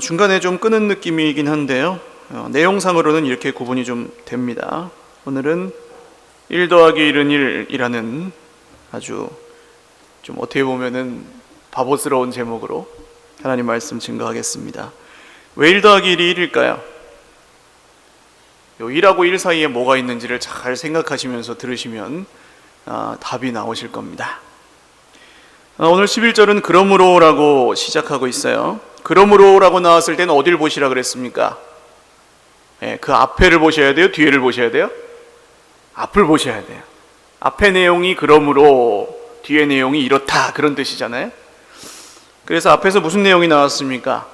중간에 좀 끄는 느낌이긴 한데요. 내용상으로는 이렇게 구분이 좀 됩니다. 오늘은 1 더하기 1은 1이라는 아주 좀 어떻게 보면은 바보스러운 제목으로 하나님 말씀 증거하겠습니다. 왜 1 더하기 1이 1일까요? 1하고 1 사이에 뭐가 있는지를 잘 생각하시면서 들으시면 답이 나오실 겁니다. 오늘 11절은 그러므로라고 시작하고 있어요. 그러므로라고 나왔을 때는 어딜 보시라 그랬습니까? 그 앞에를 보셔야 돼요? 뒤에를 보셔야 돼요? 앞을 보셔야 돼요. 앞의 내용이 그러므로, 뒤의 내용이 이렇다, 그런 뜻이잖아요. 그래서 앞에서 무슨 내용이 나왔습니까?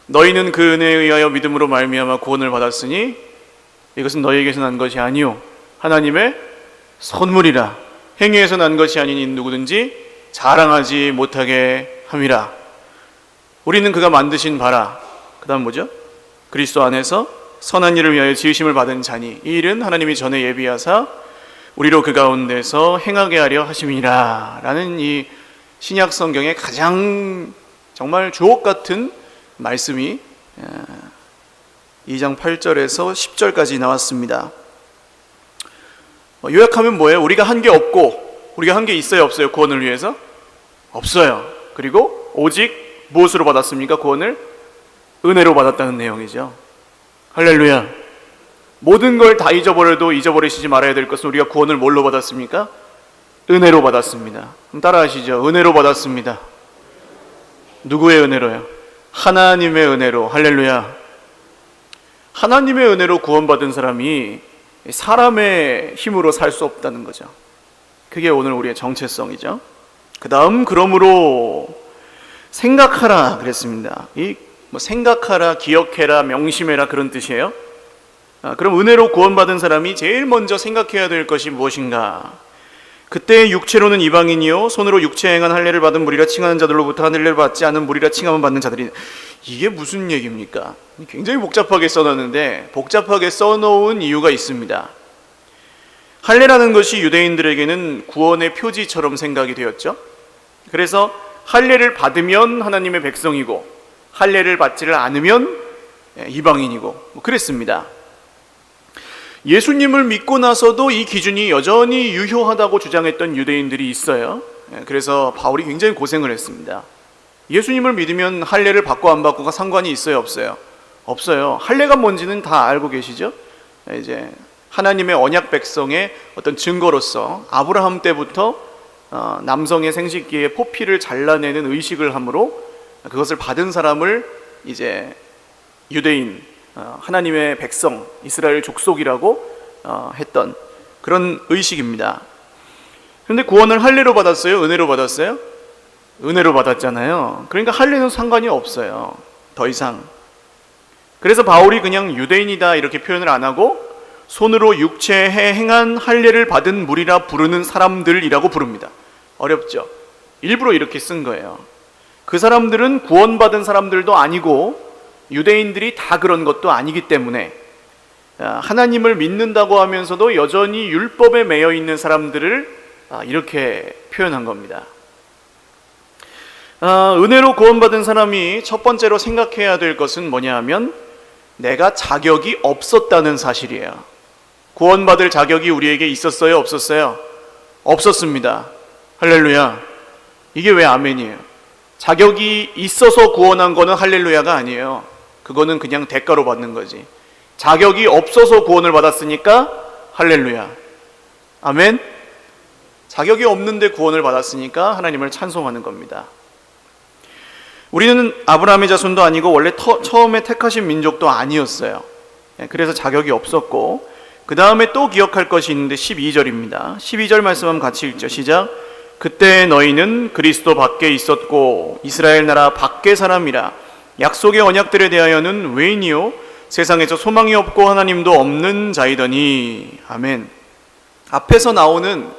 너희는 그 은혜에 의하여 믿음으로 말미암아 구원을 받았으니 이것은 너희에게서 난 것이 아니요 하나님의 선물이라. 행위에서 난 것이 아니니 누구든지 자랑하지 못하게 함이라. 우리는 그가 만드신 바라. 그 다음 뭐죠? 그리스도 안에서 선한 일을 위하여 지으심을 받은 자니 이 일은 하나님이 전에 예비하사 우리로 그 가운데서 행하게 하려 하심이라. 라는 이 신약 성경의 가장 정말 주옥 같은 말씀이 2장 8절에서 10절까지 나왔습니다. 요약하면 뭐예요? 우리가 한 게 없고, 우리가 한 게 있어요, 없어요? 구원을 위해서? 없어요. 그리고 오직 무엇으로 받았습니까? 구원을 은혜로 받았다는 내용이죠. 할렐루야. 모든 걸 다 잊어버려도 잊어버리시지 말아야 될 것은 우리가 구원을 뭘로 받았습니까? 은혜로 받았습니다. 그럼 따라하시죠. 은혜로 받았습니다. 누구의 은혜로요? 하나님의 은혜로. 할렐루야. 하나님의 은혜로 구원받은 사람이 사람의 힘으로 살 수 없다는 거죠. 그게 오늘 우리의 정체성이죠. 그 다음 그러므로 생각하라 그랬습니다. 생각하라, 기억해라, 명심해라 그런 뜻이에요. 그럼 은혜로 구원받은 사람이 제일 먼저 생각해야 될 것이 무엇인가? 그때 육체로는 이방인이요 손으로 육체 행한 할례를 받은 무리라 칭하는 자들로부터 할례를 받지 않은 무리라 칭함을 받는 자들이. 이게 무슨 얘기입니까? 굉장히 복잡하게 써놨는데 복잡하게 써놓은 이유가 있습니다. 할례라는 것이 유대인들에게는 구원의 표지처럼 생각이 되었죠. 그래서 할례를 받으면 하나님의 백성이고 할례를 받지를 않으면 이방인이고 그랬습니다. 예수님을 믿고 나서도 이 기준이 여전히 유효하다고 주장했던 유대인들이 있어요. 그래서 바울이 굉장히 고생을 했습니다. 예수님을 믿으면 할례를 받고 안 받고가 상관이 있어요, 없어요? 없어요. 할례가 뭔지는 다 알고 계시죠? 이제 하나님의 언약 백성의 어떤 증거로서 아브라함 때부터 남성의 생식기에 포피를 잘라내는 의식을 함으로 그것을 받은 사람을 이제 유대인, 하나님의 백성, 이스라엘 족속이라고 했던 그런 의식입니다. 그런데 구원을 할례로 받았어요? 은혜로 받았어요? 은혜로 받았잖아요. 그러니까 할례는 상관이 없어요, 더 이상. 그래서 바울이 그냥 유대인이다 이렇게 표현을 안 하고 손으로 육체에 행한 할례를 받은 무리라 부르는 사람들이라고 부릅니다. 어렵죠? 일부러 이렇게 쓴 거예요. 그 사람들은 구원받은 사람들도 아니고 유대인들이 다 그런 것도 아니기 때문에 하나님을 믿는다고 하면서도 여전히 율법에 매여 있는 사람들을 이렇게 표현한 겁니다. 은혜로 구원받은 사람이 첫 번째로 생각해야 될 것은 뭐냐 하면 내가 자격이 없었다는 사실이에요. 구원받을 자격이 우리에게 있었어요? 없었어요? 없었습니다. 할렐루야. 이게 왜 아멘이에요? 자격이 있어서 구원한 거는 할렐루야가 아니에요. 그거는 그냥 대가로 받는 거지. 자격이 없어서 구원을 받았으니까 할렐루야. 아멘. 자격이 없는데 구원을 받았으니까 하나님을 찬송하는 겁니다. 우리는 아브라함의 자손도 아니고 원래 처음에 택하신 민족도 아니었어요. 그래서 자격이 없었고, 그 다음에 또 기억할 것이 있는데 12절입니다. 12절 말씀 한번 같이 읽죠. 시작. 그때 너희는 그리스도 밖에 있었고 이스라엘 나라 밖의 사람이라. 약속의 언약들에 대하여는 외인이요 세상에서 소망이 없고 하나님도 없는 자이더니. 아멘. 앞에서 나오는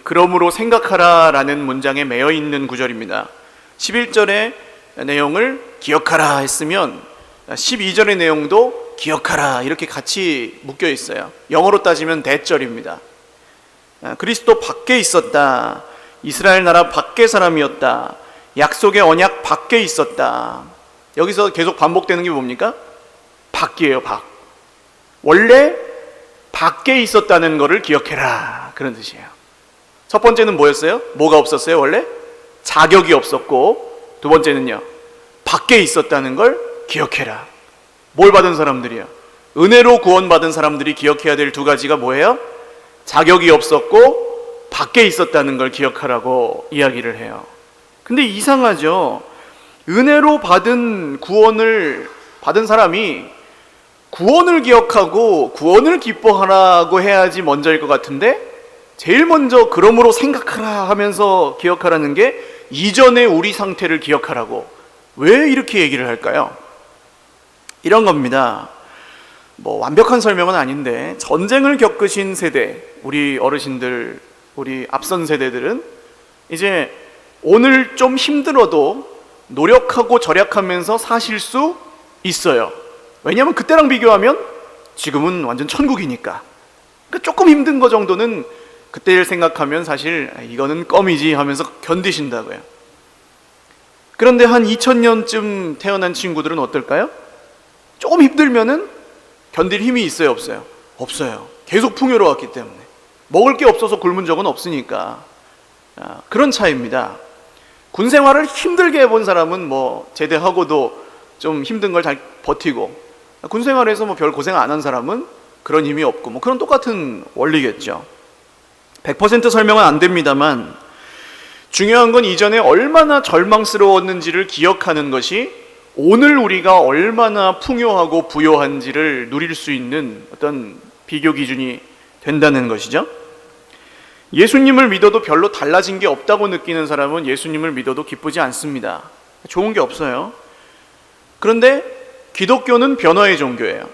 그러므로 생각하라 라는 문장에 매여 있는 구절입니다. 11절의 내용을 기억하라 했으면 12절의 내용도 기억하라 이렇게 같이 묶여 있어요. 영어로 따지면 대절입니다. 그리스도 밖에 있었다. 이스라엘 나라 밖의 사람이었다. 약속의 언약 밖에 있었다. 여기서 계속 반복되는 게 뭡니까? 밖이에요, 밖. 원래 밖에 있었다는 것을 기억해라, 그런 뜻이에요. 첫 번째는 뭐였어요? 뭐가 없었어요? 원래 자격이 없었고, 두 번째는요, 밖에 있었다는 걸 기억해라. 뭘 받은 사람들이요? 은혜로 구원받은 사람들이 기억해야 될 두 가지가 뭐예요? 자격이 없었고 밖에 있었다는 걸 기억하라고 이야기를 해요. 근데 이상하죠. 은혜로 받은 구원을 받은 사람이 구원을 기억하고 구원을 기뻐하라고 해야지 먼저일 것 같은데, 제일 먼저 그러므로 생각하라 하면서 기억하라는 게 이전의 우리 상태를 기억하라고 왜 이렇게 얘기를 할까요? 이런 겁니다. 뭐 완벽한 설명은 아닌데, 전쟁을 겪으신 세대, 우리 어르신들, 우리 앞선 세대들은 이제 오늘 좀 힘들어도 노력하고 절약하면서 사실 수 있어요. 왜냐하면 그때랑 비교하면 지금은 완전 천국이니까. 그러니까 조금 힘든 거 정도는 그때를 생각하면 사실 이거는 껌이지 하면서 견디신다고요. 그런데 한 2000년쯤 태어난 친구들은 어떨까요? 조금 힘들면은 견딜 힘이 있어요, 없어요? 없어요. 계속 풍요로웠기 때문에. 먹을 게 없어서 굶은 적은 없으니까. 그런 차이입니다. 군 생활을 힘들게 해본 사람은 뭐 제대하고도 좀 힘든 걸 잘 버티고, 군 생활에서 뭐 별 고생 안 한 사람은 그런 힘이 없고, 뭐 그런 똑같은 원리겠죠. 100% 설명은 안 됩니다만, 중요한 건 이전에 얼마나 절망스러웠는지를 기억하는 것이 오늘 우리가 얼마나 풍요하고 부요한지를 누릴 수 있는 어떤 비교 기준이 된다는 것이죠. 예수님을 믿어도 별로 달라진 게 없다고 느끼는 사람은 예수님을 믿어도 기쁘지 않습니다. 좋은 게 없어요. 그런데 기독교는 변화의 종교예요.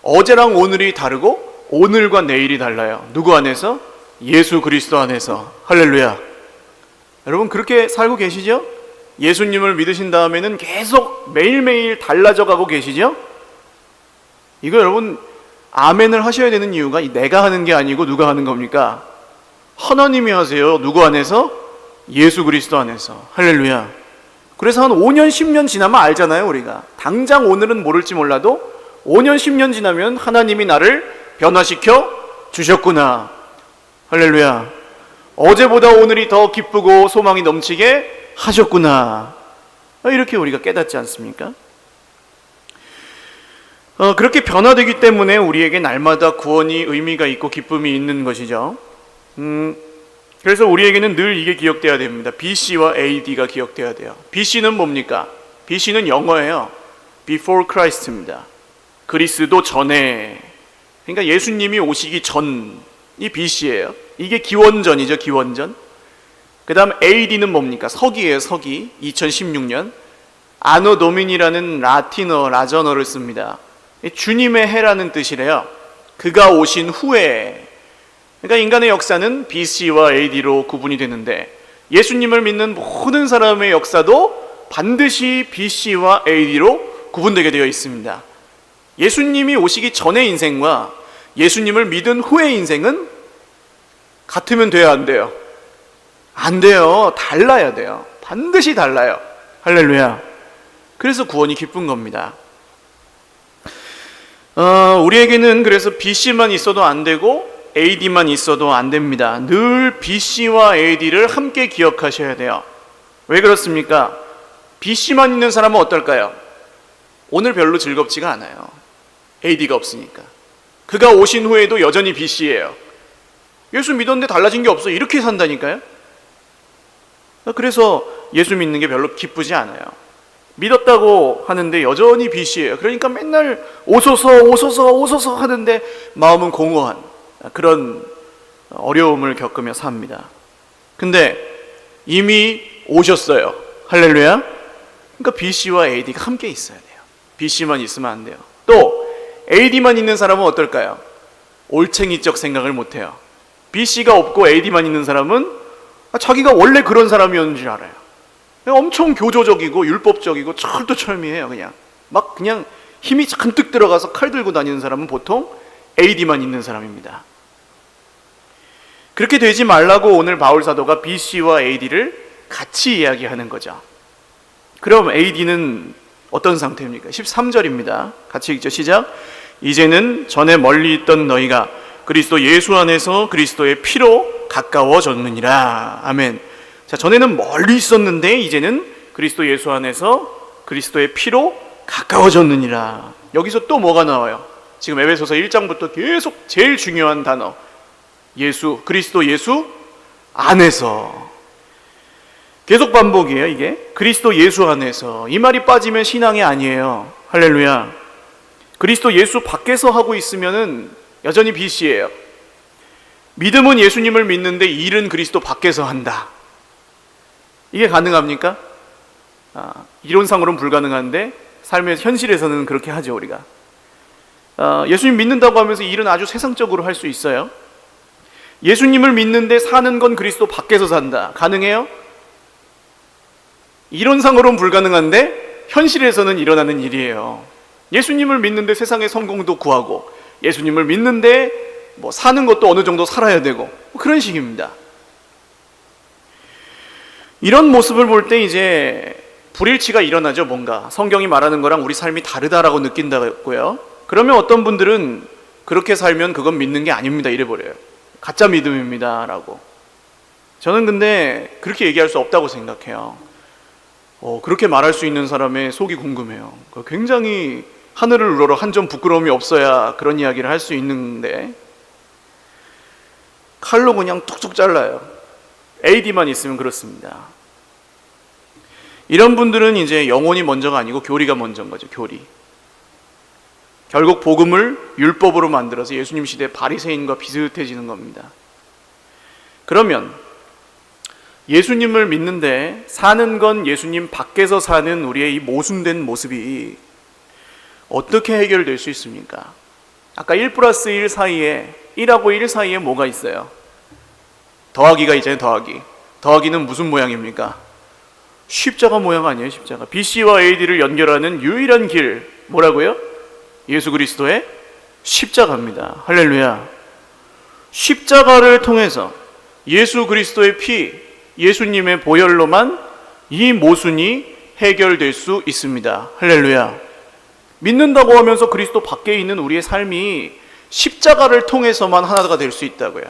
어제랑 오늘이 다르고 오늘과 내일이 달라요. 누구 안에서? 예수 그리스도 안에서. 할렐루야. 여러분 그렇게 살고 계시죠? 예수님을 믿으신 다음에는 계속 매일매일 달라져 가고 계시죠? 이거 여러분 아멘을 하셔야 되는 이유가 내가 하는 게 아니고 누가 하는 겁니까? 하나님이 하세요. 누구 안에서? 예수 그리스도 안에서. 할렐루야. 그래서 한 5년 10년 지나면 알잖아요. 우리가 당장 오늘은 모를지 몰라도 5년 10년 지나면 하나님이 나를 변화시켜 주셨구나. 할렐루야. 어제보다 오늘이 더 기쁘고 소망이 넘치게 하셨구나. 이렇게 우리가 깨닫지 않습니까? 그렇게 변화되기 때문에 우리에게 날마다 구원이 의미가 있고 기쁨이 있는 것이죠. 그래서 우리에게는 늘 이게 기억돼야 됩니다. BC와 AD가 기억돼야 돼요. BC는 뭡니까? BC는 영어예요. Before Christ입니다. 그리스도 전에. 그러니까 예수님이 오시기 전이 BC예요. 이게 기원전이죠. 기원전. 그 다음 AD는 뭡니까? 서기예요. 서기. 2016년 아노 도미니라는 라전어를 씁니다. 주님의 해라는 뜻이래요. 그가 오신 후에. 그러니까 인간의 역사는 BC와 AD로 구분이 되는데, 예수님을 믿는 모든 사람의 역사도 반드시 BC와 AD로 구분되게 되어 있습니다. 예수님이 오시기 전의 인생과 예수님을 믿은 후의 인생은 같으면 돼야 안 돼요? 안 돼요. 달라야 돼요. 반드시 달라요. 할렐루야. 그래서 구원이 기쁜 겁니다. 우리에게는 그래서 BC만 있어도 안 되고 AD만 있어도 안 됩니다. 늘 BC와 AD를 함께 기억하셔야 돼요. 왜 그렇습니까? BC만 있는 사람은 어떨까요? 오늘 별로 즐겁지가 않아요. AD가 없으니까. 그가 오신 후에도 여전히 BC예요. 예수 믿었는데 달라진 게 없어. 이렇게 산다니까요. 그래서 예수 믿는 게 별로 기쁘지 않아요. 믿었다고 하는데 여전히 BC예요. 그러니까 맨날 오소서 하는데 마음은 공허한 그런 어려움을 겪으며 삽니다. 근데 이미 오셨어요. 할렐루야. 그러니까 BC와 AD가 함께 있어야 돼요. BC만 있으면 안 돼요. 또 AD만 있는 사람은 어떨까요? 올챙이적 생각을 못해요. BC가 없고 AD만 있는 사람은 자기가 원래 그런 사람이었는 줄 알아요. 엄청 교조적이고 율법적이고 철두철미해요. 그냥 힘이 잔뜩 들어가서 칼 들고 다니는 사람은 보통 AD만 있는 사람입니다. 그렇게 되지 말라고 오늘 바울 사도가 BC와 AD를 같이 이야기하는 거죠. 그럼 AD는 어떤 상태입니까? 13절입니다. 같이 읽죠. 시작. 이제는 전에 멀리 있던 너희가 그리스도 예수 안에서 그리스도의 피로 가까워졌느니라. 아멘. 자, 전에는 멀리 있었는데 이제는 그리스도 예수 안에서 그리스도의 피로 가까워졌느니라. 여기서 또 뭐가 나와요? 지금 에베소서 1장부터 계속 제일 중요한 단어, 예수, 그리스도 예수 안에서. 계속 반복이에요. 이게 그리스도 예수 안에서. 이 말이 빠지면 신앙이 아니에요. 할렐루야. 그리스도 예수 밖에서 하고 있으면은 여전히 BC예요. 믿음은 예수님을 믿는데 일은 그리스도 밖에서 한다. 이게 가능합니까? 이론상으로는 불가능한데 삶의 현실에서는 그렇게 하죠. 우리가 예수님 믿는다고 하면서 일은 아주 세상적으로 할 수 있어요. 예수님을 믿는데 사는 건 그리스도 밖에서 산다. 가능해요? 이론상으로는 불가능한데 현실에서는 일어나는 일이에요. 예수님을 믿는데 세상의 성공도 구하고, 예수님을 믿는데 사는 것도 어느 정도 살아야 되고, 그런 식입니다. 이런 모습을 볼 때 이제 불일치가 일어나죠. 뭔가 성경이 말하는 거랑 우리 삶이 다르다라고 느낀다고요. 그러면 어떤 분들은 그렇게 살면 그건 믿는 게 아닙니다 이래버려요. 가짜 믿음입니다 라고. 저는 근데 그렇게 얘기할 수 없다고 생각해요. 그렇게 말할 수 있는 사람의 속이 궁금해요. 굉장히 하늘을 우러러 한 점 부끄러움이 없어야 그런 이야기를 할 수 있는데, 칼로 그냥 툭툭 잘라요. AD만 있으면 그렇습니다. 이런 분들은 이제 영혼이 먼저가 아니고 교리가 먼저인 거죠. 교리. 결국 복음을 율법으로 만들어서 예수님 시대 바리새인과 비슷해지는 겁니다. 그러면 예수님을 믿는데 사는 건 예수님 밖에서 사는 우리의 이 모순된 모습이 어떻게 해결될 수 있습니까? 아까 1 플러스 1 사이에, 1하고 1 사이에 뭐가 있어요? 더하기가 있잖아요. 더하기는 무슨 모양입니까? 십자가 모양 아니에요. 십자가. BC와 AD를 연결하는 유일한 길, 뭐라고요? 예수 그리스도의 십자가입니다. 할렐루야. 십자가를 통해서 예수 그리스도의 피, 예수님의 보혈로만 이 모순이 해결될 수 있습니다. 할렐루야. 믿는다고 하면서 그리스도 밖에 있는 우리의 삶이 십자가를 통해서만 하나가 될 수 있다고요.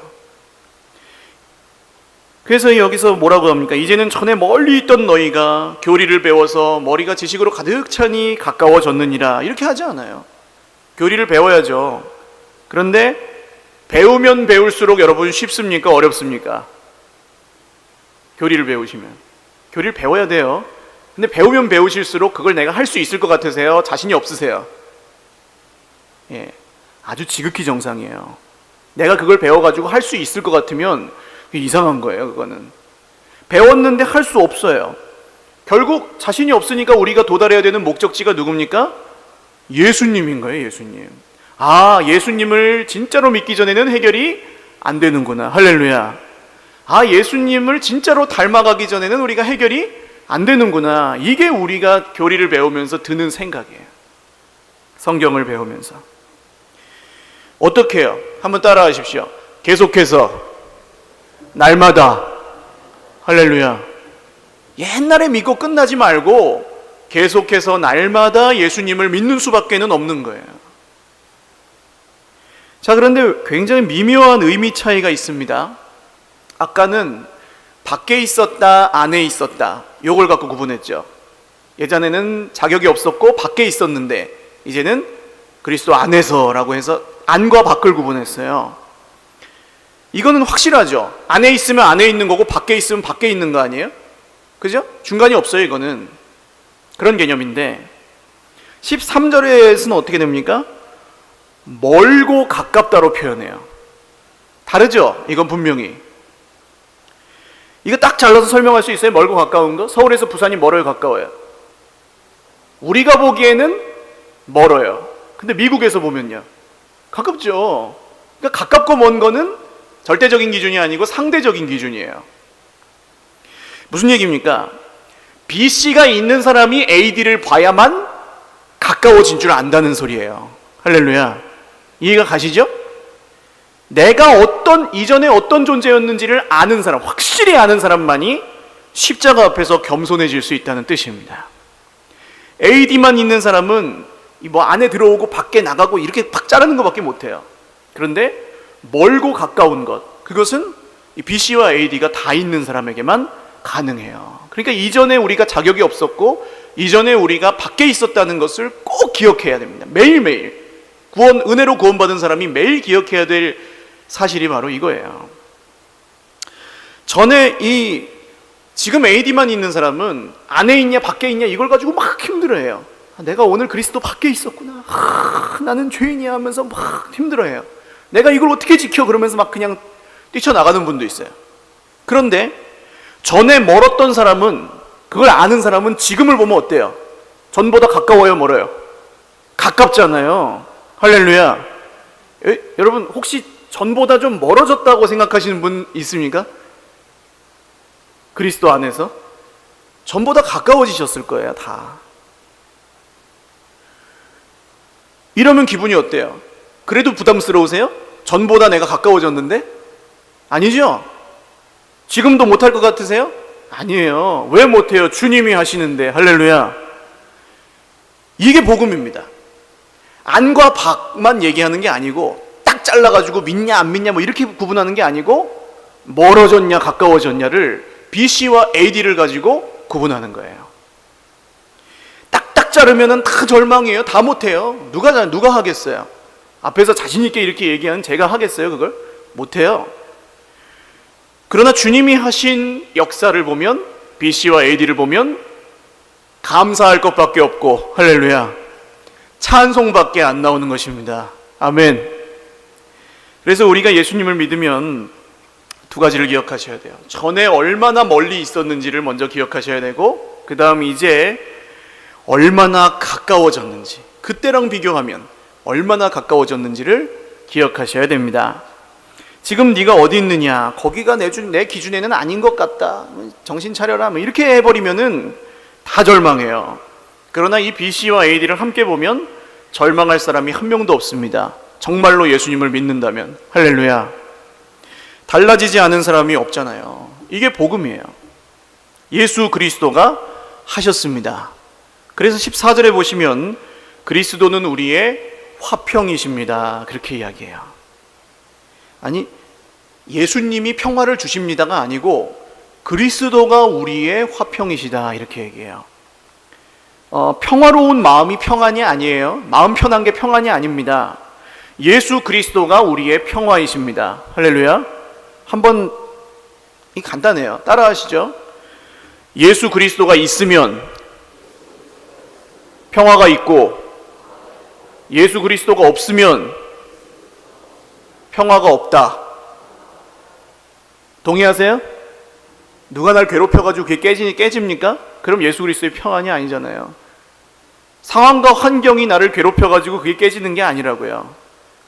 그래서 여기서 뭐라고 합니까? 이제는 전에 멀리 있던 너희가 교리를 배워서 머리가 지식으로 가득 차니 가까워졌느니라. 이렇게 하지 않아요. 교리를 배워야죠. 그런데 배우면 배울수록 여러분 쉽습니까? 어렵습니까? 교리를 배우시면. 교리를 배워야 돼요. 근데 배우면 배우실수록 그걸 내가 할 수 있을 것 같으세요? 자신이 없으세요? 예, 아주 지극히 정상이에요. 내가 그걸 배워가지고 할 수 있을 것 같으면 이상한 거예요. 그거는 배웠는데 할 수 없어요. 결국 자신이 없으니까 우리가 도달해야 되는 목적지가 누굽니까? 예수님인 거예요. 예수님. 예수님을 진짜로 믿기 전에는 해결이 안 되는구나. 할렐루야. 예수님을 진짜로 닮아가기 전에는 우리가 해결이 안 되는구나. 이게 우리가 교리를 배우면서 드는 생각이에요. 성경을 배우면서. 어떻게 해요? 한번 따라 하십시오. 계속해서 날마다. 할렐루야. 옛날에 믿고 끝나지 말고 계속해서 날마다 예수님을 믿는 수밖에는 없는 거예요. 자, 그런데 굉장히 미묘한 의미 차이가 있습니다. 아까는 밖에 있었다, 안에 있었다, 요걸 갖고 구분했죠. 예전에는 자격이 없었고 밖에 있었는데 이제는 그리스도 안에서라고 해서 안과 밖을 구분했어요. 이거는 확실하죠. 안에 있으면 안에 있는 거고 밖에 있으면 밖에 있는 거 아니에요? 그죠? 중간이 없어요. 이거는 그런 개념인데, 13절에서는 어떻게 됩니까? 멀고 가깝다로 표현해요. 다르죠? 이건 분명히. 이거 딱 잘라서 설명할 수 있어요? 멀고 가까운 거? 서울에서 부산이 멀어요? 가까워요? 우리가 보기에는 멀어요. 근데 미국에서 보면요, 가깝죠. 그러니까 가깝고 먼 거는 절대적인 기준이 아니고 상대적인 기준이에요. 무슨 얘기입니까? BC가 있는 사람이 AD를 봐야만 가까워진 줄 안다는 소리예요. 할렐루야. 이해가 가시죠? 내가 이전에 어떤 존재였는지를 아는 사람, 확실히 아는 사람만이 십자가 앞에서 겸손해질 수 있다는 뜻입니다. AD만 있는 사람은 안에 들어오고 밖에 나가고 이렇게 팍 자르는 것밖에 못해요. 그런데 멀고 가까운 것, 그것은 이 BC와 AD가 다 있는 사람에게만 가능해요. 그러니까 이전에 우리가 자격이 없었고 이전에 우리가 밖에 있었다는 것을 꼭 기억해야 됩니다. 매일매일 은혜로 구원받은 사람이 매일 기억해야 될 사실이 바로 이거예요. 전에 지금 AD만 있는 사람은 안에 있냐 밖에 있냐 이걸 가지고 막 힘들어해요. 내가 오늘 그리스도 밖에 있었구나, 나는 죄인이야 하면서 막 힘들어해요. 내가 이걸 어떻게 지켜 그러면서 막 그냥 뛰쳐나가는 분도 있어요. 그런데 전에 멀었던 사람은, 그걸 아는 사람은 지금을 보면 어때요? 전보다 가까워요, 멀어요? 가깝잖아요. 할렐루야. 여러분 혹시 전보다 좀 멀어졌다고 생각하시는 분 있습니까? 그리스도 안에서 전보다 가까워지셨을 거예요, 다. 이러면 기분이 어때요? 그래도 부담스러우세요? 전보다 내가 가까워졌는데? 아니죠? 지금도 못할 것 같으세요? 아니에요. 왜 못해요? 주님이 하시는데. 할렐루야. 이게 복음입니다. 안과 밖만 얘기하는 게 아니고 딱 잘라가지고 믿냐 안 믿냐 이렇게 구분하는 게 아니고 멀어졌냐 가까워졌냐를 BC와 AD를 가지고 구분하는 거예요. 딱딱 자르면은 다 절망이에요. 다 못해요. 누가 하겠어요? 앞에서 자신 있게 이렇게 얘기하는 제가 하겠어요? 그걸? 못해요. 그러나 주님이 하신 역사를 보면, BC와 AD를 보면 감사할 것밖에 없고, 할렐루야, 찬송밖에 안 나오는 것입니다. 아멘. 그래서 우리가 예수님을 믿으면 두 가지를 기억하셔야 돼요. 전에 얼마나 멀리 있었는지를 먼저 기억하셔야 되고, 그 다음 이제 얼마나 가까워졌는지, 그때랑 비교하면 얼마나 가까워졌는지를 기억하셔야 됩니다. 지금 네가 어디 있느냐, 거기가 내 기준에는 아닌 것 같다, 정신 차려라, 이렇게 해버리면은 다 절망해요. 그러나 이 BC와 AD를 함께 보면 절망할 사람이 한 명도 없습니다. 정말로 예수님을 믿는다면. 할렐루야. 달라지지 않은 사람이 없잖아요. 이게 복음이에요. 예수 그리스도가 하셨습니다. 그래서 14절에 보시면 그리스도는 우리의 화평이십니다, 그렇게 이야기해요. 아니, 예수님이 평화를 주십니다가 아니고 그리스도가 우리의 화평이시다, 이렇게 얘기해요. 평화로운 마음이 평안이 아니에요. 마음 편한 게 평안이 아닙니다. 예수 그리스도가 우리의 평화이십니다. 할렐루야. 한번, 간단해요. 따라 하시죠. 예수 그리스도가 있으면 평화가 있고, 예수 그리스도가 없으면 평화가 없다. 동의하세요? 누가 날 괴롭혀가지고 그게 깨집니까? 그럼 예수 그리스도의 평안이 아니잖아요. 상황과 환경이 나를 괴롭혀가지고 그게 깨지는 게 아니라고요.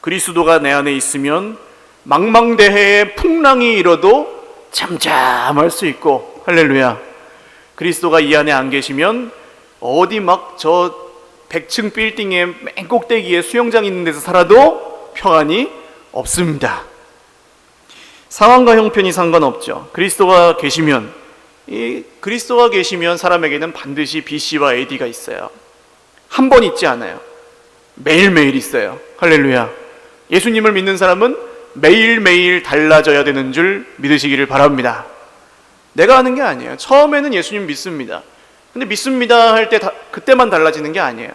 그리스도가 내 안에 있으면 망망대해에 풍랑이 일어도 잠잠할 수 있고, 할렐루야. 그리스도가 이 안에 안 계시면 어디 저 100층 빌딩의 맨 꼭대기에 수영장 있는 데서 살아도 평안이 없습니다. 상황과 형편이 상관없죠. 그리스도가 계시면 사람에게는 반드시 BC와 AD가 있어요. 한 번 있지 않아요. 매일매일 있어요. 할렐루야. 예수님을 믿는 사람은 매일매일 달라져야 되는 줄 믿으시기를 바랍니다. 내가 하는 게 아니에요. 처음에는 예수님 믿습니다. 근데 믿습니다 할 때 그때만 달라지는 게 아니에요.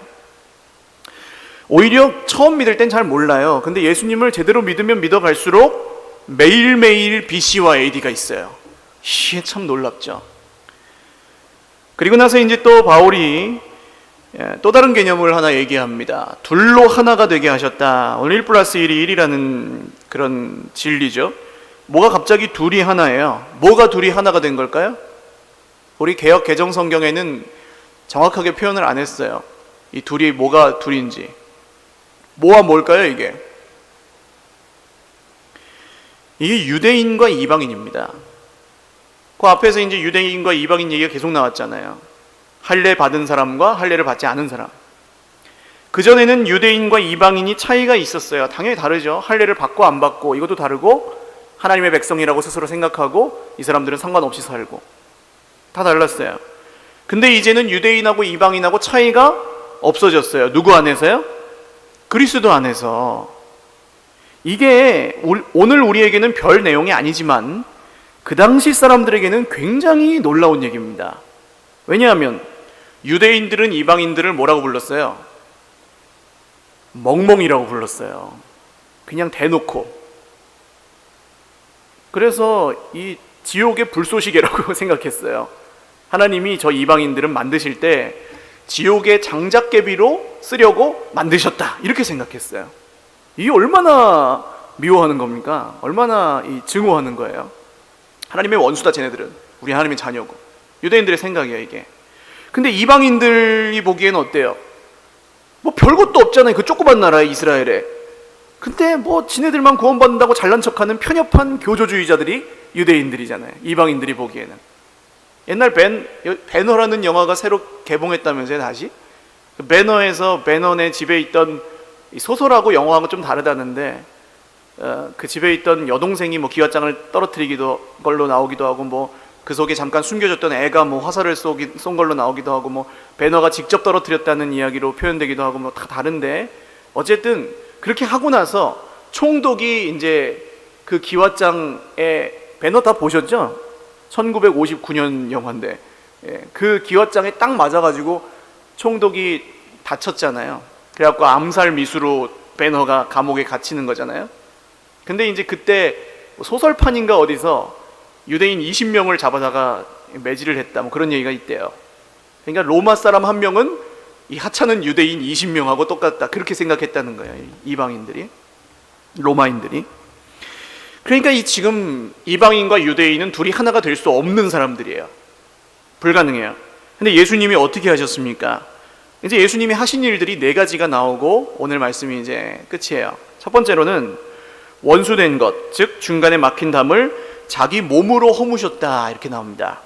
오히려 처음 믿을 땐 잘 몰라요. 근데 예수님을 제대로 믿으면 믿어갈수록 매일매일 BC와 AD가 있어요. 이게 참 놀랍죠. 그리고 나서 이제 또 바울이 또 다른 개념을 하나 얘기합니다. 둘로 하나가 되게 하셨다. 오늘 1+1이 1이라는 그런 진리죠. 뭐가 갑자기 둘이 하나예요? 뭐가 둘이 하나가 된 걸까요? 우리 개역 개정 성경에는 정확하게 표현을 안 했어요. 이 둘이 뭐가 둘인지. 뭐와 뭘까요, 이게? 이게 유대인과 이방인입니다. 그 앞에서 이제 유대인과 이방인 얘기가 계속 나왔잖아요. 할례 받은 사람과 할례를 받지 않은 사람. 그전에는 유대인과 이방인이 차이가 있었어요. 당연히 다르죠. 할례를 받고 안 받고 이것도 다르고, 하나님의 백성이라고 스스로 생각하고 이 사람들은 상관없이 살고 다 달랐어요. 근데 이제는 유대인하고 이방인하고 차이가 없어졌어요. 누구 안에서요? 그리스도 안에서. 이게 오늘 우리에게는 별 내용이 아니지만 그 당시 사람들에게는 굉장히 놀라운 얘기입니다. 왜냐하면 유대인들은 이방인들을 뭐라고 불렀어요? 멍멍이라고 불렀어요. 그냥 대놓고. 그래서 이 지옥의 불쏘시개라고 생각했어요. 하나님이 저 이방인들은 만드실 때 지옥의 장작개비로 쓰려고 만드셨다, 이렇게 생각했어요. 이게 얼마나 미워하는 겁니까? 얼마나 증오하는 거예요. 하나님의 원수다 쟤네들은. 우리 하나님의 자녀고. 유대인들의 생각이에요 이게. 근데 이방인들이 보기에는 어때요? 뭐 별것도 없잖아요, 그 조그만 나라에, 이스라엘에. 근데 뭐 지네들만 구원받는다고 잘난 척하는 편협한 교조주의자들이 유대인들이잖아요, 이방인들이 보기에는. 옛날 배너라는 영화가 새로 개봉했다면서요, 다시? 배너에서 배너네 집에 있던 소설하고 영화하고 좀 다르다는데, 그 집에 있던 여동생이 뭐 기와장을 떨어뜨리기도 걸로 나오기도 하고, 뭐 그 속에 잠깐 숨겨졌던 애가 뭐 화살을 쏜 걸로 나오기도 하고, 뭐 배너가 직접 떨어뜨렸다는 이야기로 표현되기도 하고, 뭐 다 다른데, 어쨌든 그렇게 하고 나서 총독이 이제 그 기와장에, 배너 다 보셨죠? 1959년 영화인데, 그 기와장에 딱 맞아가지고 총독이 다쳤잖아요. 그래갖고 암살 미수로 배너가 감옥에 갇히는 거잖아요. 근데 이제 그때 소설판인가 어디서 유대인 20명을 잡아다가 매질을 했다, 뭐 그런 얘기가 있대요. 그러니까 로마 사람 한 명은 이 하찮은 유대인 20명하고 똑같다, 그렇게 생각했다는 거예요, 이방인들이, 로마인들이. 그러니까 지금 이방인과 유대인은 둘이 하나가 될 수 없는 사람들이에요. 불가능해요. 근데 예수님이 어떻게 하셨습니까? 이제 예수님이 하신 일들이 4가지가 나오고 오늘 말씀이 이제 끝이에요. 첫 번째로는 원수된 것, 즉 중간에 막힌 담을 자기 몸으로 허무셨다, 이렇게 나옵니다.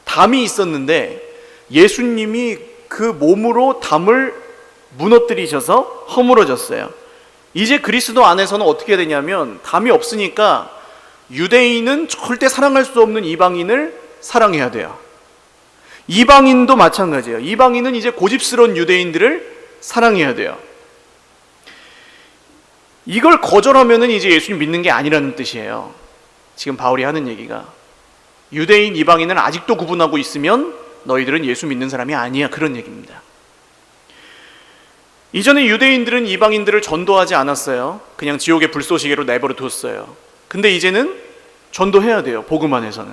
담이 있었는데 예수님이 그 몸으로 담을 무너뜨리셔서 허물어졌어요. 이제 그리스도 안에서는 어떻게 되냐면, 담이 없으니까 유대인은 절대 사랑할 수 없는 이방인을 사랑해야 돼요. 이방인도 마찬가지예요. 이방인은 이제 고집스러운 유대인들을 사랑해야 돼요. 이걸 거절하면은 이제 예수님 믿는 게 아니라는 뜻이에요. 지금 바울이 하는 얘기가, 유대인, 이방인을 아직도 구분하고 있으면 너희들은 예수 믿는 사람이 아니야, 그런 얘기입니다. 이전에 유대인들은 이방인들을 전도하지 않았어요. 그냥 지옥의 불쏘시개로 내버려 뒀어요. 근데 이제는 전도해야 돼요, 복음 안에서는.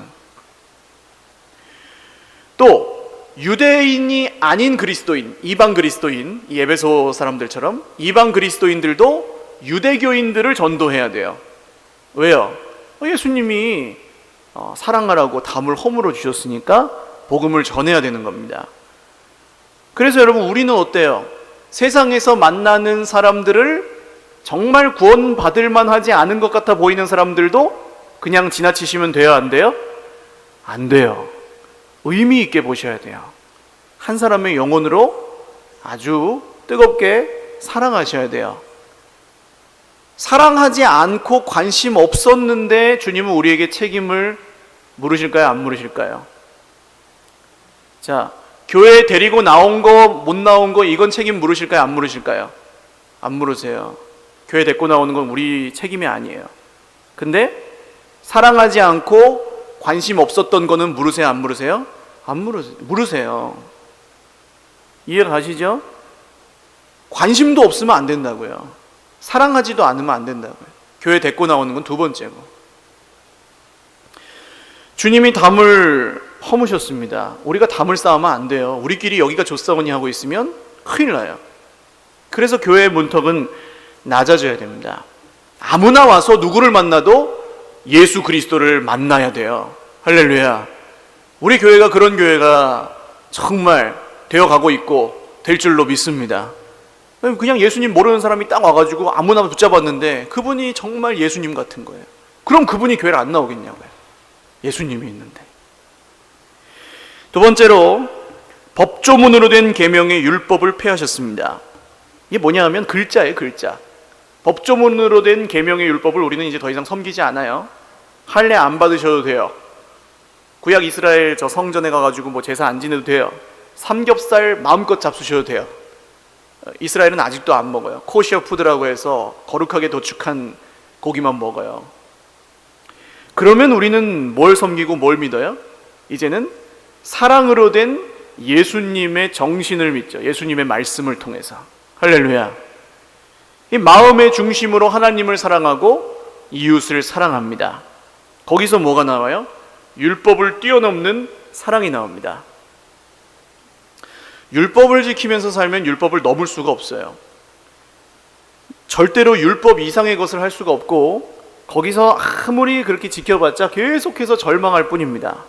또 유대인이 아닌 그리스도인, 이방 그리스도인, 이 에베소 사람들처럼 이방 그리스도인들도 유대교인들을 전도해야 돼요. 왜요? 예수님이 사랑하라고 담을 허물어 주셨으니까 복음을 전해야 되는 겁니다. 그래서 여러분, 우리는 어때요? 세상에서 만나는 사람들을 정말 구원받을 만하지 않은 것 같아 보이는 사람들도 그냥 지나치시면 돼요, 안 돼요? 안 돼요. 의미 있게 보셔야 돼요. 한 사람의 영혼으로 아주 뜨겁게 사랑하셔야 돼요. 사랑하지 않고 관심 없었는데 주님은 우리에게 책임을 물으실까요, 안 물으실까요? 자, 교회에 데리고 나온 거, 못 나온 거, 이건 책임 물으실까요, 안 물으실까요? 안 물으세요. 교회 데리고 나오는 건 우리 책임이 아니에요. 근데 사랑하지 않고 관심 없었던 거는 물으세요, 안 물으세요? 안 물으세요. 물으세요. 이해 가시죠? 관심도 없으면 안 된다고요. 사랑하지도 않으면 안 된다고요. 교회 데리고 나오는 건 두 번째고. 주님이 담을 허무셨습니다. 우리가 담을 쌓으면 안 돼요. 우리끼리 여기가 좋사오니 하고 있으면 큰일 나요. 그래서 교회의 문턱은 낮아져야 됩니다. 아무나 와서 누구를 만나도 예수 그리스도를 만나야 돼요. 할렐루야. 우리 교회가 그런 교회가 정말 되어가고 있고 될 줄로 믿습니다. 그냥 예수님 모르는 사람이 딱 와가지고 아무나 붙잡았는데 그분이 정말 예수님 같은 거예요. 그럼 그분이 교회를 안 나오겠냐고요. 예수님이 있는데. 두 번째로, 법조문으로 된 계명의 율법을 폐하셨습니다. 이게 뭐냐 하면 글자예요, 글자. 법조문으로 된 계명의 율법을 우리는 이제 더 이상 섬기지 않아요. 할례 안 받으셔도 돼요. 구약 이스라엘 저 성전에 가가지고 뭐 제사 안 지내도 돼요. 삼겹살 마음껏 잡수셔도 돼요. 이스라엘은 아직도 안 먹어요. 코시어 푸드라고 해서 거룩하게 도축한 고기만 먹어요. 그러면 우리는 뭘 섬기고 뭘 믿어요? 이제는 사랑으로 된 예수님의 정신을 믿죠. 예수님의 말씀을 통해서. 할렐루야. 이 마음의 중심으로 하나님을 사랑하고 이웃을 사랑합니다. 거기서 뭐가 나와요? 율법을 뛰어넘는 사랑이 나옵니다. 율법을 지키면서 살면 율법을 넘을 수가 없어요. 절대로 율법 이상의 것을 할 수가 없고, 거기서 아무리 그렇게 지켜봤자 계속해서 절망할 뿐입니다.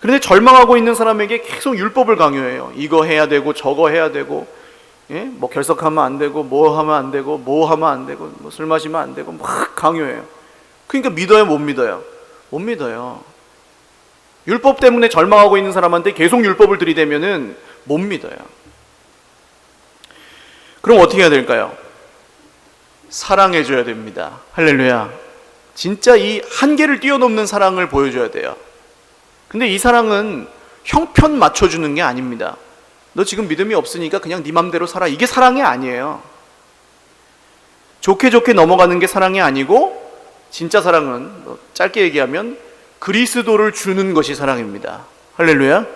그런데 절망하고 있는 사람에게 계속 율법을 강요해요. 이거 해야 되고 저거 해야 되고, 예? 뭐 결석하면 안 되고, 뭐 하면 안 되고, 뭐 하면 안 되고, 뭐 술 마시면 안 되고, 막 강요해요. 그러니까 믿어요, 못 믿어요? 못 믿어요. 율법 때문에 절망하고 있는 사람한테 계속 율법을 들이대면은 못 믿어요. 그럼 어떻게 해야 될까요? 사랑해줘야 됩니다. 할렐루야. 진짜 이 한계를 뛰어넘는 사랑을 보여줘야 돼요. 근데 이 사랑은 형편 맞춰주는 게 아닙니다. 너 지금 믿음이 없으니까 그냥 네 맘대로 살아. 이게 사랑이 아니에요. 좋게 좋게 넘어가는 게 사랑이 아니고, 진짜 사랑은 짧게 얘기하면 그리스도를 주는 것이 사랑입니다. 할렐루야.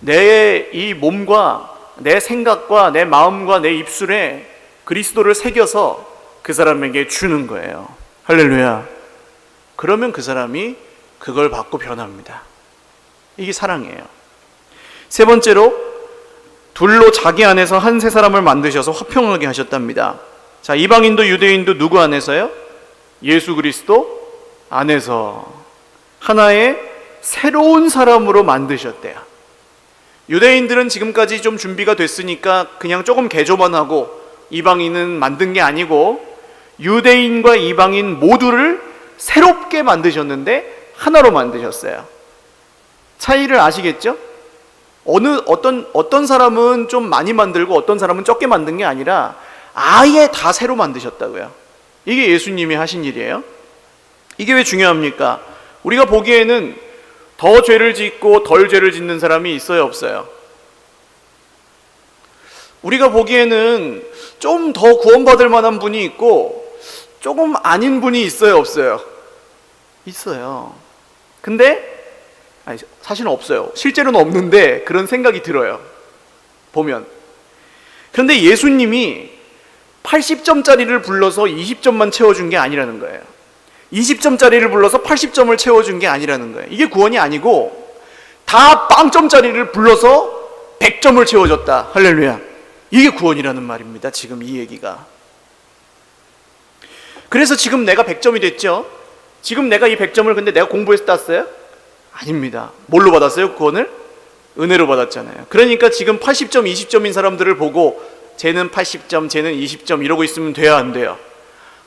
내 이 몸과 내 생각과 내 마음과 내 입술에 그리스도를 새겨서 그 사람에게 주는 거예요. 할렐루야. 그러면 그 사람이 그걸 받고 변합니다. 이게 사랑이에요. 세 번째로, 둘로 자기 안에서 한 세 사람을 만드셔서 화평하게 하셨답니다. 자, 이방인도 유대인도 누구 안에서요? 예수 그리스도 안에서 하나의 새로운 사람으로 만드셨대요. 유대인들은 지금까지 좀 준비가 됐으니까 그냥 조금 개조만 하고, 이방인은 만든 게 아니고 유대인과 이방인 모두를 새롭게 만드셨는데 하나로 만드셨어요. 차이를 아시겠죠? 어떤 사람은 좀 많이 만들고 어떤 사람은 적게 만든 게 아니라 아예 다 새로 만드셨다고요. 이게 예수님이 하신 일이에요. 이게 왜 중요합니까? 우리가 보기에는 더 죄를 짓고 덜 죄를 짓는 사람이 있어요, 없어요? 우리가 보기에는 좀 더 구원받을 만한 분이 있고 조금 아닌 분이 있어요, 없어요? 있어요. 근데 사실은 없어요. 실제로는 없는데 그런 생각이 들어요, 보면. 그런데 예수님이 80점짜리를 불러서 20점만 채워준 게 아니라는 거예요. 20점짜리를 불러서 80점을 채워준 게 아니라는 거예요. 이게 구원이 아니고 다 빵점짜리를 불러서 100점을 채워줬다. 할렐루야. 이게 구원이라는 말입니다. 지금 이 얘기가. 그래서 지금 내가 100점이 됐죠. 지금 내가 이 100점을 근데 내가 공부해서 땄어요? 아닙니다. 뭘로 받았어요? 구원을? 은혜로 받았잖아요. 그러니까 지금 80점, 20점인 사람들을 보고 쟤는 80점, 쟤는 20점 이러고 있으면 돼야 안 돼요?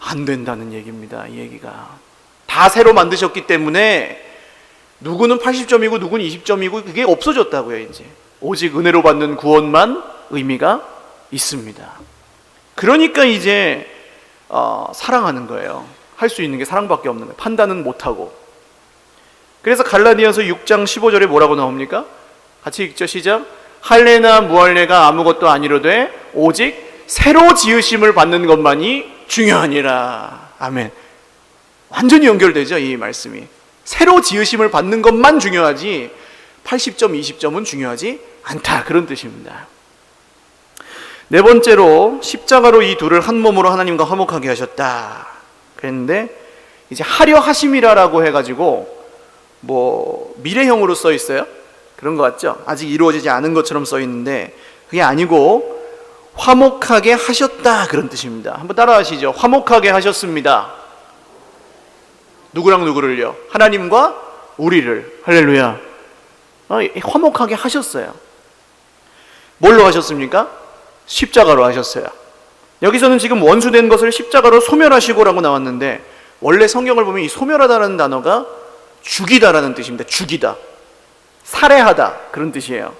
안 된다는 얘기입니다. 이 얘기가. 다 새로 만드셨기 때문에 누구는 80점이고 누구는 20점이고 그게 없어졌다고요. 이제 오직 은혜로 받는 구원만 의미가 있습니다. 그러니까 이제 사랑하는 거예요. 할 수 있는 게 사랑밖에 없는 거예요. 판단은 못하고. 그래서 갈라디아서 6장 15절에 뭐라고 나옵니까? 같이 읽죠. 시작. 할례나 무할례가 아무것도 아니로되 오직 새로 지으심을 받는 것만이 중요하니라. 아멘. 완전히 연결되죠, 이 말씀이. 새로 지으심을 받는 것만 중요하지 80점, 20점은 중요하지 않다. 그런 뜻입니다. 네 번째로, 십자가로 이 둘을 한 몸으로 하나님과 화목하게 하셨다 그랬는데, 이제 하려 하심이라라고 해가지고 뭐 미래형으로 써 있어요. 그런 것 같죠? 아직 이루어지지 않은 것처럼 써 있는데 그게 아니고 화목하게 하셨다 그런 뜻입니다. 한번 따라하시죠. 화목하게 하셨습니다. 누구랑 누구를요? 하나님과 우리를. 할렐루야. 화목하게 하셨어요. 뭘로 하셨습니까? 십자가로 하셨어요. 여기서는 지금 원수된 것을 십자가로 소멸하시고라고 나왔는데, 원래 성경을 보면 이 소멸하다라는 단어가 죽이다라는 뜻입니다. 죽이다, 살해하다 그런 뜻이에요.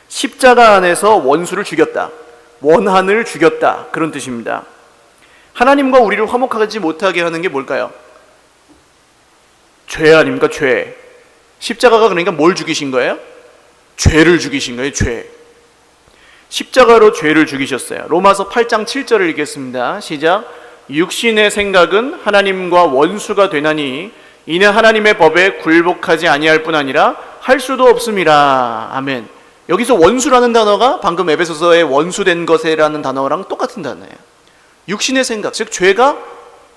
십자가 안에서 원수를 죽였다, 원한을 죽였다 그런 뜻입니다. 하나님과 우리를 화목하지 못하게 하는 게 뭘까요? 죄 아닙니까? 죄. 십자가가 그러니까 뭘 죽이신 거예요? 죄를 죽이신 거예요. 죄. 십자가로 죄를 죽이셨어요. 로마서 8장 7절을 읽겠습니다. 시작. 육신의 생각은 하나님과 원수가 되나니 이는 하나님의 법에 굴복하지 아니할 뿐 아니라 할 수도 없음이라. 아멘. 여기서 원수라는 단어가 방금 에베소서의 원수된 것이라는 단어랑 똑같은 단어예요. 육신의 생각, 즉 죄가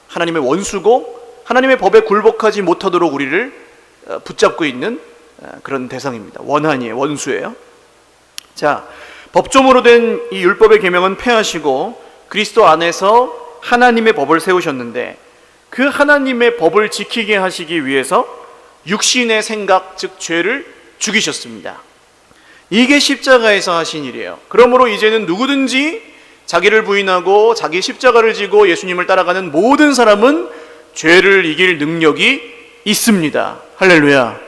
하나님의 원수고 하나님의 법에 굴복하지 못하도록 우리를 붙잡고 있는 그런 대상입니다. 원한이에요. 원수예요. 자, 법조문으로 된 이 율법의 계명은 폐하시고 그리스도 안에서 하나님의 법을 세우셨는데 그 하나님의 법을 지키게 하시기 위해서 육신의 생각, 즉 죄를 죽이셨습니다. 이게 십자가에서 하신 일이에요. 그러므로 이제는 누구든지 자기를 부인하고 자기 십자가를 지고 예수님을 따라가는 모든 사람은 죄를 이길 능력이 있습니다. 할렐루야.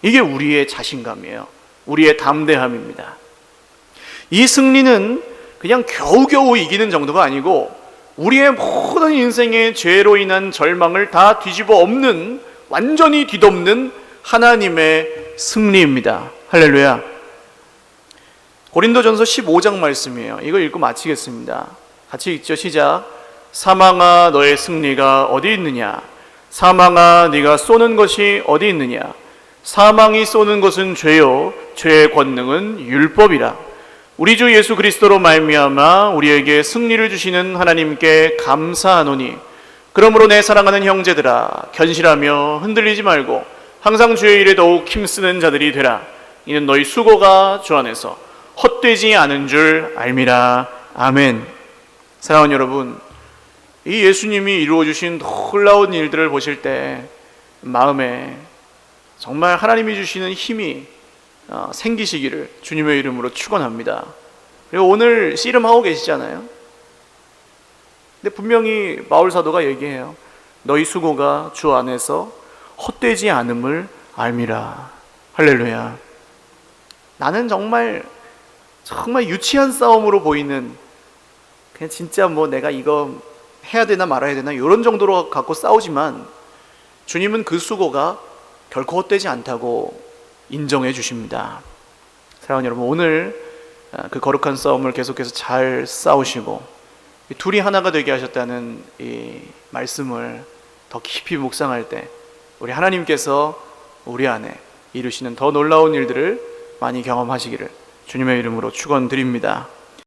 이게 우리의 자신감이에요. 우리의 담대함입니다. 이 승리는 그냥 겨우겨우 이기는 정도가 아니고 우리의 모든 인생의 죄로 인한 절망을 다 뒤집어 엎는, 완전히 뒤덮는 하나님의 승리입니다. 할렐루야. 고린도전서 15장 말씀이에요. 이거 읽고 마치겠습니다. 같이 읽죠. 시작. 사망아 너의 승리가 어디 있느냐? 사망아 네가 쏘는 것이 어디 있느냐? 사망이 쏘는 것은 죄요 죄의 권능은 율법이라. 우리 주 예수 그리스도로 말미암아 우리에게 승리를 주시는 하나님께 감사하노니 그러므로 내 사랑하는 형제들아 견실하며 흔들리지 말고 항상 주의 일에 더욱 힘쓰는 자들이 되라. 이는 너희 수고가 주 안에서 헛되지 않은 줄 알미라. 아멘. 사랑하는 여러분, 이 예수님이 이루어주신 놀라운 일들을 보실 때 마음에 정말 하나님이 주시는 힘이 생기시기를 주님의 이름으로 축원합니다. 그리고 오늘 씨름하고 계시잖아요. 근데 분명히 바울 사도가 얘기해요. 너희 수고가 주 안에서 헛되지 않음을 알미라. 할렐루야. 나는 정말 유치한 싸움으로 보이는, 그냥 진짜 뭐 내가 이거 해야 되나 말아야 되나 이런 정도로 갖고 싸우지만 주님은 그 수고가 결코 헛되지 않다고 인정해 주십니다. 사랑하는 여러분, 오늘 그 거룩한 싸움을 계속해서 잘 싸우시고 둘이 하나가 되게 하셨다는 이 말씀을 더 깊이 묵상할 때 우리 하나님께서 우리 안에 이루시는 더 놀라운 일들을 많이 경험하시기를 주님의 이름으로 축원드립니다.